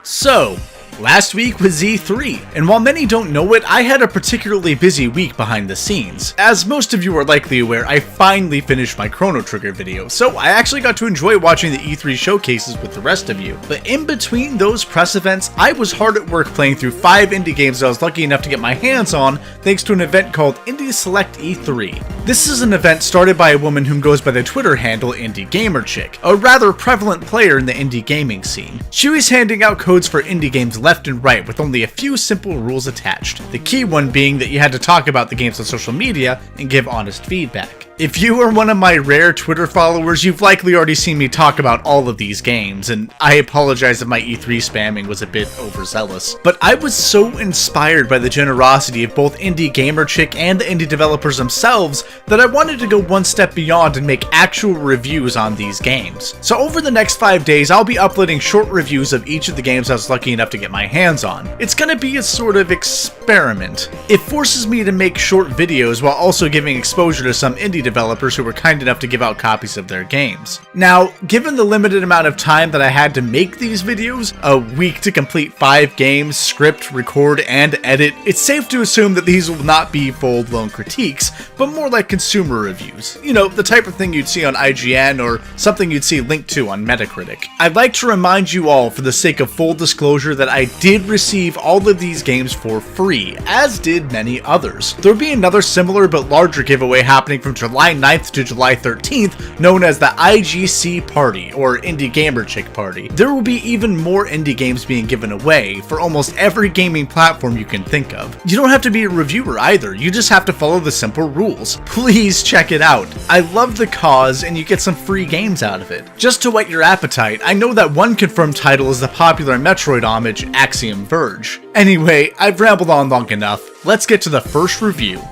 So, last week was E3, and while many don't know it, I had a particularly busy week behind the scenes. As most of you are likely aware, I finally finished my Chrono Trigger video, so I actually got to enjoy watching the E3 showcases with the rest of you. But in between those press events, I was hard at work playing through 5 indie games that I was lucky enough to get my hands on thanks to an event called IndieSelectE3. This is an event started by a woman who goes by the Twitter handle IndieGamerChick, a rather prevalent player in the indie gaming scene. She was handing out codes for indie games left and right with only a few simple rules attached, the key one being that you had to talk about the games on social media and give honest feedback. If you are one of my rare Twitter followers, you've likely already seen me talk about all of these games, and I apologize if my E3 spamming was a bit overzealous. But I was so inspired by the generosity of both IndieGamerChick and the indie developers themselves that I wanted to go one step beyond and make actual reviews on these games. So over the next 5 days, I'll be uploading short reviews of each of the games I was lucky enough to get my hands on. It's gonna be a sort of experiment. It forces me to make short videos while also giving exposure to some indie developers who were kind enough to give out copies of their games. Now, given the limited amount of time that I had to make these videos, a week to complete 5 games, script, record, and edit, it's safe to assume that these will not be full-blown critiques, but more like consumer reviews. You know, the type of thing you'd see on IGN or something you'd see linked to on Metacritic. I'd like to remind you all, for the sake of full disclosure, that I did receive all of these games for free, as did many others. There'll be another similar but larger giveaway happening from July 9th to July 13th, known as the IGC Party, or IndieGamerChick Party. There will be even more indie games being given away, for almost every gaming platform you can think of. You don't have to be a reviewer either, you just have to follow the simple rules. Please check it out. I love the cause, and you get some free games out of it. Just to whet your appetite, I know that one confirmed title is the popular Metroid homage, Axiom Verge. Anyway, I've rambled on long enough. Let's get to the first review.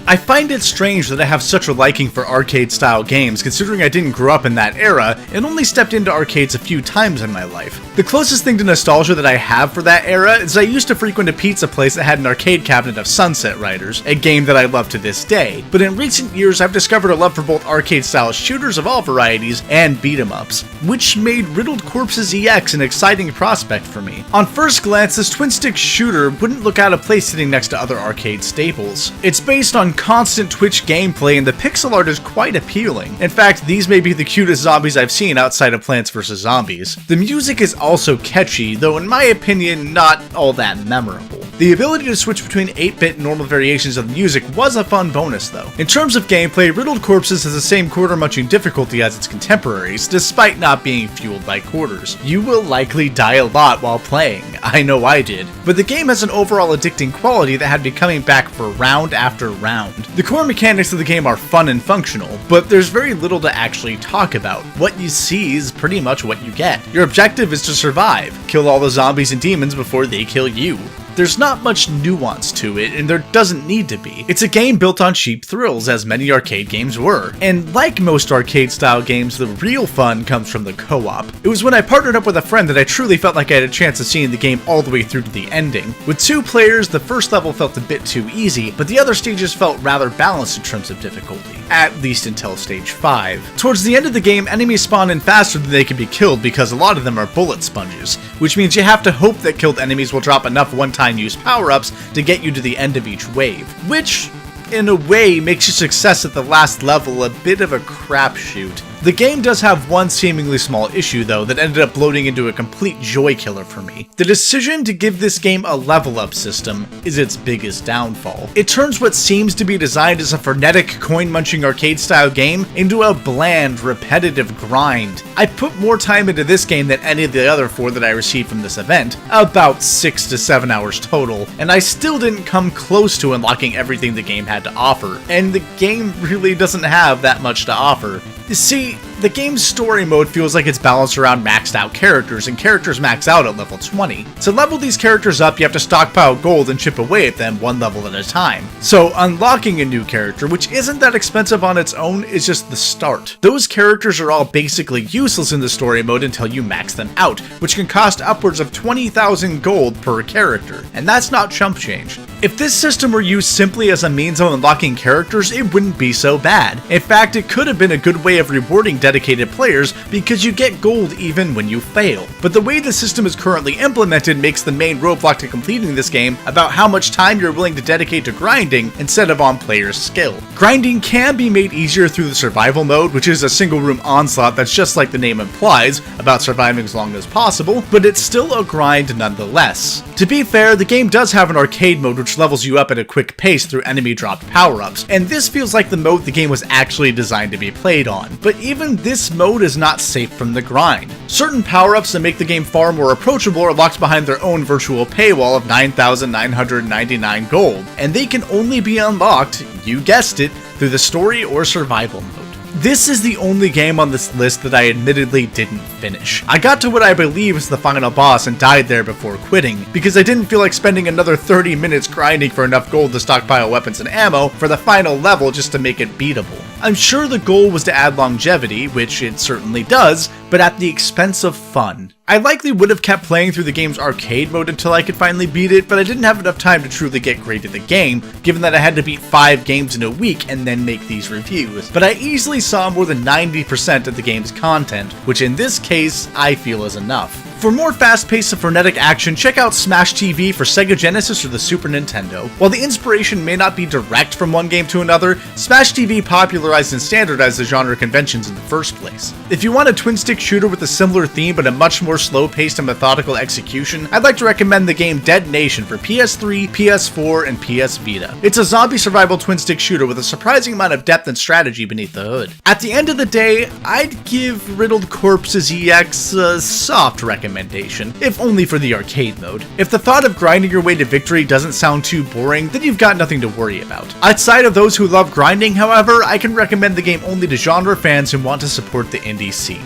I find it strange that I have such a liking for arcade-style games, considering I didn't grow up in that era and only stepped into arcades a few times in my life. The closest thing to nostalgia that I have for that era is I used to frequent a pizza place that had an arcade cabinet of Sunset Riders, a game that I love to this day, but in recent years I've discovered a love for both arcade-style shooters of all varieties and beat-em-ups, which made Riddled Corpses EX an exciting prospect for me. On first glance, this twin-stick shooter wouldn't look out of place sitting next to other arcade staples. It's based on constant Twitch gameplay, and the pixel art is quite appealing. In fact, these may be the cutest zombies I've seen outside of Plants vs. Zombies. The music is also catchy, though in my opinion not all that memorable. The ability to switch between 8-bit and normal variations of the music was a fun bonus though. In terms of gameplay, Riddled Corpses has the same quarter-munching difficulty as its contemporaries, despite not being fueled by quarters. You will likely die a lot while playing, I know I did, but the game has an overall addicting quality that had me coming back for round after round. The core mechanics of the game are fun and functional, but there's very little to actually talk about. What you see is pretty much what you get. Your objective is to survive, kill all the zombies and demons before they kill you. There's not much nuance to it, and there doesn't need to be. It's a game built on cheap thrills, as many arcade games were. And like most arcade-style games, the real fun comes from the co-op. It was when I partnered up with a friend that I truly felt like I had a chance of seeing the game all the way through to the ending. With 2 players, the first level felt a bit too easy, but the other stages felt rather balanced in terms of difficulty. At least until stage 5. Towards the end of the game, enemies spawn in faster than they can be killed because a lot of them are bullet sponges, which means you have to hope that killed enemies will drop enough one-time use power-ups to get you to the end of each wave, which, in a way, makes your success at the last level a bit of a crapshoot. The game does have one seemingly small issue though that ended up bloating into a complete joy killer for me. The decision to give this game a level up system is its biggest downfall. It turns what seems to be designed as a frenetic coin-munching arcade-style game into a bland, repetitive grind. I put more time into this game than any of the other 4 that I received from this event, about 6 to 7 hours total, and I still didn't come close to unlocking everything the game had to offer, and the game really doesn't have that much to offer. You see, the game's story mode feels like it's balanced around maxed out characters, and characters max out at level 20. To level these characters up, you have to stockpile gold and chip away at them one level at a time. So unlocking a new character, which isn't that expensive on its own, is just the start. Those characters are all basically useless in the story mode until you max them out, which can cost upwards of 20,000 gold per character, and that's not chump change. If this system were used simply as a means of unlocking characters, it wouldn't be so bad. In fact, it could have been a good way of rewarding dedicated players because you get gold even when you fail. But the way the system is currently implemented makes the main roadblock to completing this game about how much time you're willing to dedicate to grinding instead of on players' skill. Grinding can be made easier through the survival mode, which is a single room onslaught that's just like the name implies, about surviving as long as possible, but it's still a grind nonetheless. To be fair, the game does have an arcade mode which levels you up at a quick pace through enemy dropped power-ups, and this feels like the mode the game was actually designed to be played on. But even this mode is not safe from the grind. Certain power-ups that make the game far more approachable are locked behind their own virtual paywall of 9,999 gold, and they can only be unlocked, you guessed it, through the story or survival mode. This is the only game on this list that I admittedly didn't finish. I got to what I believe is the final boss and died there before quitting, because I didn't feel like spending another 30 minutes grinding for enough gold to stockpile weapons and ammo for the final level just to make it beatable. I'm sure the goal was to add longevity, which it certainly does, but at the expense of fun. I likely would have kept playing through the game's arcade mode until I could finally beat it, but I didn't have enough time to truly get great at the game, given that I had to beat 5 games in a week and then make these reviews. But I easily saw more than 90% of the game's content, which in this case, I feel is enough. For more fast-paced and frenetic action, check out Smash TV for Sega Genesis or the Super Nintendo. While the inspiration may not be direct from one game to another, Smash TV popularized and standardized the genre conventions in the first place. If you want a twin-stick shooter with a similar theme but a much more slow-paced and methodical execution, I'd like to recommend the game Dead Nation for PS3, PS4, and PS Vita. It's a zombie survival twin-stick shooter with a surprising amount of depth and strategy beneath the hood. At the end of the day, I'd give Riddled Corpses EX a soft recommendation, if only for the arcade mode. If the thought of grinding your way to victory doesn't sound too boring, then you've got nothing to worry about. Outside of those who love grinding, however, I can recommend the game only to genre fans who want to support the indie scene.